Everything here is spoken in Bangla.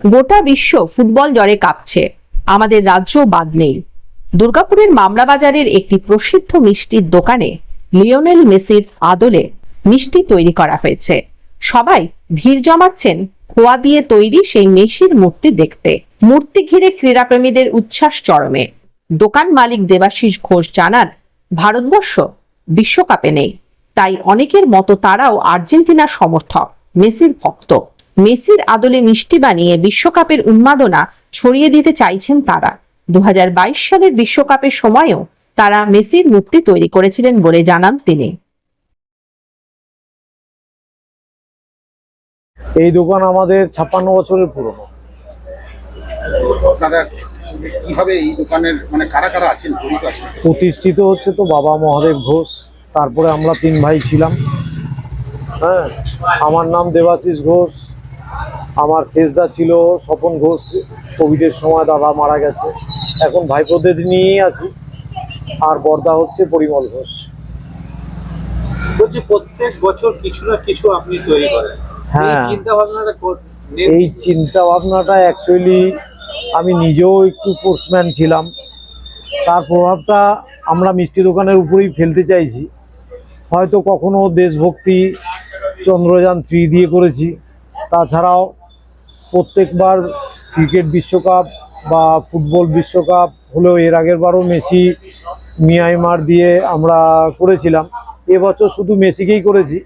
গোটা বিশ্ব ফুটবল জ্বরে কাঁপছে, আমাদের রাজ্য বাদ নেই। দুর্গাপুরের মামলা বাজারের একটি প্রসিদ্ধ মিষ্টির দোকানে লিওনেল মেসির আদলে মিষ্টি তৈরি করা হয়েছে। সবাই ভিড় জমাচ্ছেন খোয়া দিয়ে তৈরি সেই মেসির মূর্তি দেখতে। মূর্তি ঘিরে ক্রীড়াপ্রেমীদের উচ্ছ্বাস চরমে। দোকান মালিক দেবাশিস ঘোষ জানান, ভারতবর্ষ বিশ্বকাপে নেই, তাই অনেকের মতো তারাও আর্জেন্টিনার সমর্থক, মেসির ভক্ত। মেসির আদলে মিষ্টি বানিয়ে বিশ্বকাপের উন্মাদনা ছড়িয়ে দিতে চাইছেন তারা। 2022 সালের বিশ্বকাপের সময়ও তারা মেসির মূর্তি তৈরি করেছিলেন বলে জানান তিনি। এই দোকান আমাদের 56 বছরের পুরনো। আপনারা কিভাবে এই দোকানের কারা কারা আছেন, জড়িত আছেন? প্রতিষ্ঠিত হচ্ছে তো বাবা মহাদেব ঘোষ, তারপরে আমরা 3 ভাই ছিলাম। হ্যাঁ, আমার নাম দেবাশিস ঘোষ, আমার শেষদা ছিল স্বপন ঘোষ, কোভিডের সময় দাদা মারা গেছে, এখন ভাইপোদের নিয়েই আছি। আর বর্দা হচ্ছে পরিমল ঘোষ। বলছি প্রত্যেক বছর কিছু না কিছু আপনি তৈরি করেন। হ্যাঁ, এই চিন্তা ভাবনাটা অ্যাকচুয়ালি আমি নিজেও একটু স্পোর্টসম্যান ছিলাম, তার প্রভাবটা আমরা মিষ্টি দোকানের উপরেই ফেলতে চাইছি। হয়তো কখনো দেশভক্তি চন্দ্রযান 3 দিয়ে করেছি, তাছাড়াও প্রত্যেকবার ক্রিকেট বিশ্বকাপ বা ফুটবল বিশ্বকাপ হলেও এর আগের বারও মেসি মিয়ানমার দিয়ে আমরা করেছিলাম। এবছর শুধু মেসিকেই করেছি।